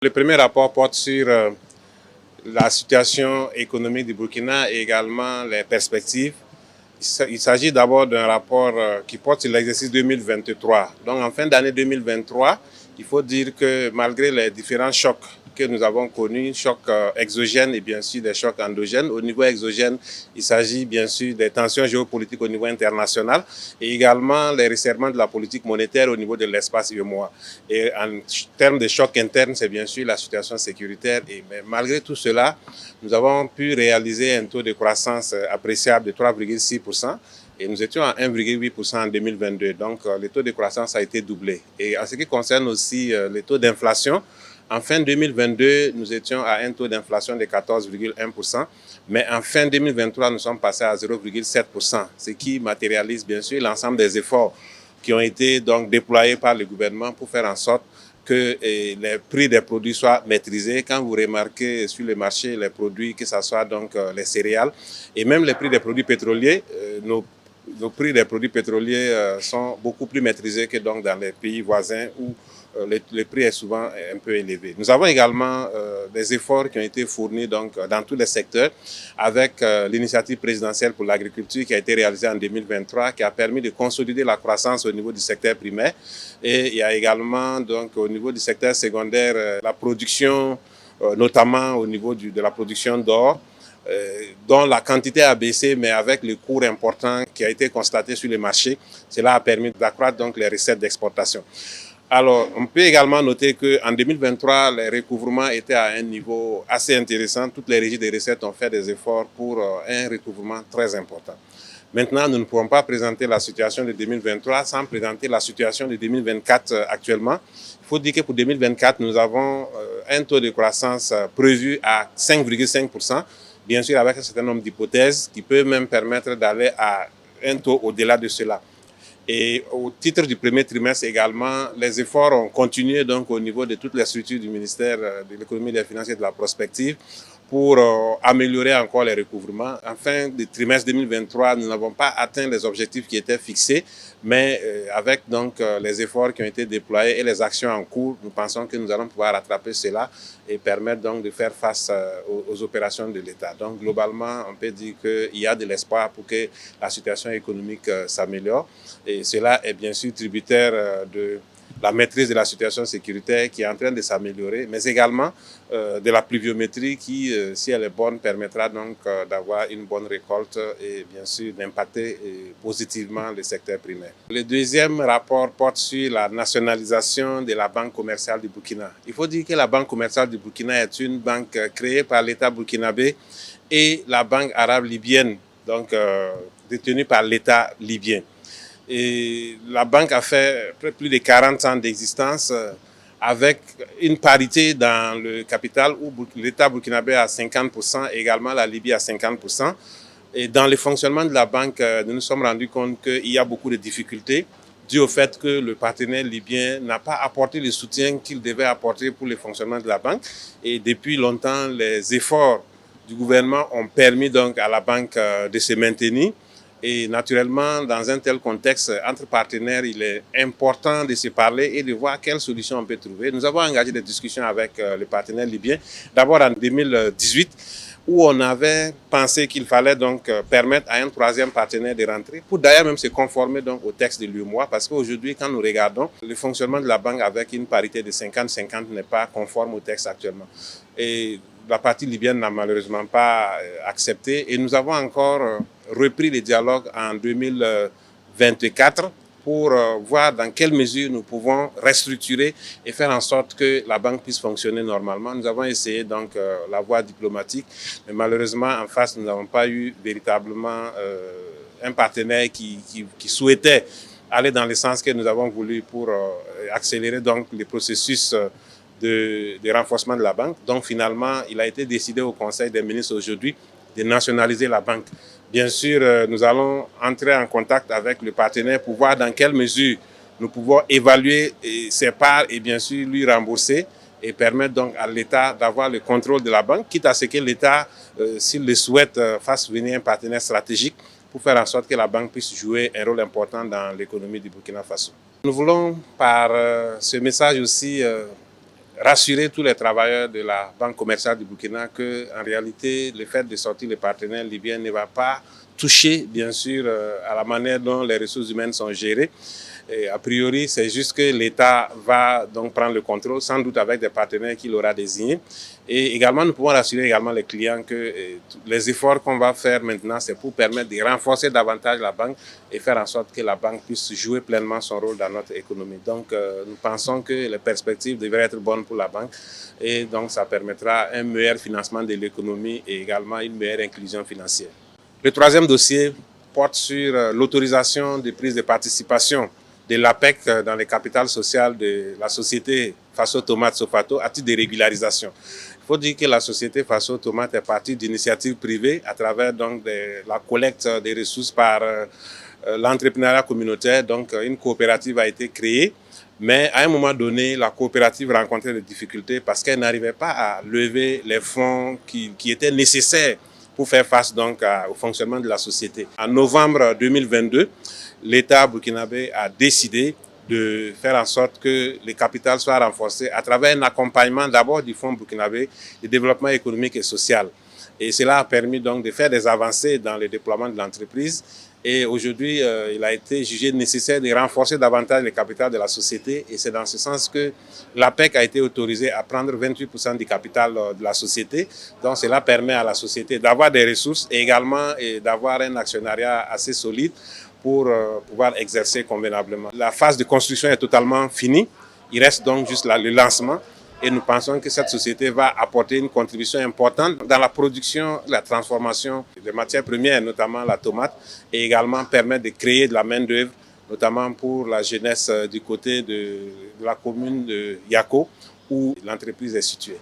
Le premier rapport porte sur la situation économique du Burkina et également les perspectives. Il s'agit d'abord d'un rapport qui porte sur l'exercice 2023. Donc en fin d'année 2023, il faut dire que malgré les différents chocs que nous avons connus, chocs exogènes et bien sûr des chocs endogènes, au niveau exogène, il s'agit bien sûr des tensions géopolitiques au niveau international et également les resserrements de la politique monétaire au niveau de l'espace UEMOA. Et en termes de chocs internes, c'est bien sûr la situation sécuritaire. Mais malgré tout cela, nous avons pu réaliser un taux de croissance appréciable de 3,6%. Et nous étions à 1,8% en 2022. Donc, le taux de croissance a été doublé. Et en ce qui concerne aussi le taux d'inflation, en fin 2022, nous étions à un taux d'inflation de 14,1%. Mais en fin 2023, nous sommes passés à 0,7%, ce qui matérialise bien sûr l'ensemble des efforts qui ont été donc déployés par le gouvernement pour faire en sorte que les prix des produits soient maîtrisés. Quand vous remarquez sur le marché les produits, que ce soit donc les céréales et même les prix des produits pétroliers, nos prix des produits pétroliers sont beaucoup plus maîtrisés que donc dans les pays voisins où le prix est souvent un peu élevé. Nous avons également des efforts qui ont été fournis donc, dans tous les secteurs avec l'initiative présidentielle pour l'agriculture qui a été réalisée en 2023, qui a permis de consolider la croissance au niveau du secteur primaire. Et il y a également donc, au niveau du secteur secondaire la production, notamment au niveau de la production d'or, dont la quantité a baissé, mais avec le cours important qui a été constaté sur le marché, cela a permis d'accroître donc les recettes d'exportation. Alors, on peut également noter qu'en 2023, les recouvrements étaient à un niveau assez intéressant. Toutes les régies des recettes ont fait des efforts pour un recouvrement très important. Maintenant, nous ne pouvons pas présenter la situation de 2023 sans présenter la situation de 2024 actuellement. Il faut dire que pour 2024, nous avons un taux de croissance prévu à 5,5%, bien sûr avec un certain nombre d'hypothèses qui peut même permettre d'aller à un taux au-delà de cela. Et au titre du premier trimestre également, les efforts ont continué donc au niveau de toutes les structures du ministère de l'économie, des finances et de la prospective pour améliorer encore les recouvrements. En fin de trimestre 2023, nous n'avons pas atteint les objectifs qui étaient fixés, mais avec donc les efforts qui ont été déployés et les actions en cours, nous pensons que nous allons pouvoir rattraper cela et permettre donc de faire face aux opérations de l'État. Donc globalement, on peut dire qu'il y a de l'espoir pour que la situation économique s'améliore. Et cela est bien sûr tributaire de la maîtrise de la situation sécuritaire qui est en train de s'améliorer, mais également de la pluviométrie qui, si elle est bonne, permettra donc d'avoir une bonne récolte et bien sûr d'impacter positivement le secteur primaire. Le deuxième rapport porte sur la nationalisation de la Banque commerciale du Burkina. Il faut dire que la Banque commerciale du Burkina est une banque créée par l'État burkinabé et la Banque arabe libyenne, donc détenue par l'État libyen. Et la banque a fait plus de 40 ans d'existence avec une parité dans le capital où l'État burkinabé a 50%, et également la Libye a 50%. Et dans le fonctionnement de la banque, nous nous sommes rendus compte qu'il y a beaucoup de difficultés dues au fait que le partenaire libyen n'a pas apporté le soutien qu'il devait apporter pour le fonctionnement de la banque. Et depuis longtemps, les efforts du gouvernement ont permis donc à la banque de se maintenir. Et naturellement, dans un tel contexte, entre partenaires, il est important de se parler et de voir quelles solutions on peut trouver. Nous avons engagé des discussions avec le partenaire libyen, d'abord en 2018, où on avait pensé qu'il fallait donc permettre à un troisième partenaire de rentrer, pour d'ailleurs même se conformer donc au texte de l'UEMOA, parce qu'aujourd'hui, quand nous regardons, le fonctionnement de la banque avec une parité de 50-50 n'est pas conforme au texte actuellement. Et la partie libyenne n'a malheureusement pas accepté, et nous avons encore repris le dialogue en 2024 pour voir dans quelle mesure nous pouvons restructurer et faire en sorte que la banque puisse fonctionner normalement. Nous avons essayé donc la voie diplomatique, mais malheureusement en face nous n'avons pas eu véritablement un partenaire qui souhaitait aller dans le sens que nous avons voulu pour accélérer donc le processus de renforcement de la banque. Donc finalement, il a été décidé au Conseil des ministres aujourd'hui de nationaliser la banque. Bien sûr, nous allons entrer en contact avec le partenaire pour voir dans quelle mesure nous pouvons évaluer ses parts et bien sûr lui rembourser et permettre donc à l'État d'avoir le contrôle de la banque, quitte à ce que l'État, s'il le souhaite, fasse venir un partenaire stratégique pour faire en sorte que la banque puisse jouer un rôle important dans l'économie du Burkina Faso. Nous voulons par ce message aussi rassurer tous les travailleurs de la Banque commerciale du Burkina que, en réalité, le fait de sortir les partenaires libyens ne va pas toucher, bien sûr, à la manière dont les ressources humaines sont gérées. Et a priori, c'est juste que l'État va donc prendre le contrôle, sans doute avec des partenaires qu'il aura désignés. Et également, nous pouvons rassurer également les clients que les efforts qu'on va faire maintenant, c'est pour permettre de renforcer davantage la banque et faire en sorte que la banque puisse jouer pleinement son rôle dans notre économie. Donc, nous pensons que les perspectives devraient être bonnes pour la banque et donc ça permettra un meilleur financement de l'économie et également une meilleure inclusion financière. Le troisième dossier porte sur l'autorisation de prise de participation de l'APEC dans les capitales sociales de la société Faso Tomate Sofato à titre de régularisation. Il faut dire que la société Faso Tomate est partie d'initiatives privées à travers donc la collecte des ressources par l'entrepreneuriat communautaire. Donc une coopérative a été créée, mais à un moment donné, la coopérative rencontrait des difficultés parce qu'elle n'arrivait pas à lever les fonds qui étaient nécessaires pour faire face donc au fonctionnement de la société. En novembre 2022, l'État burkinabé a décidé de faire en sorte que les capitales soient renforcées à travers un accompagnement d'abord du Fonds burkinabé de développement économique et social. Et cela a permis donc de faire des avancées dans le déploiement de l'entreprise. Et aujourd'hui, il a été jugé nécessaire de renforcer davantage les capitales de la société. Et c'est dans ce sens que l'APEC a été autorisée à prendre 28% du capital de la société. Donc cela permet à la société d'avoir des ressources et également d'avoir un actionnariat assez solide pour pouvoir exercer convenablement. La phase de construction est totalement finie. Il reste donc juste le lancement. Et nous pensons que cette société va apporter une contribution importante dans la production, la transformation des matières premières, notamment la tomate, et également permettre de créer de la main-d'œuvre, notamment pour la jeunesse du côté de la commune de Yako, où l'entreprise est située.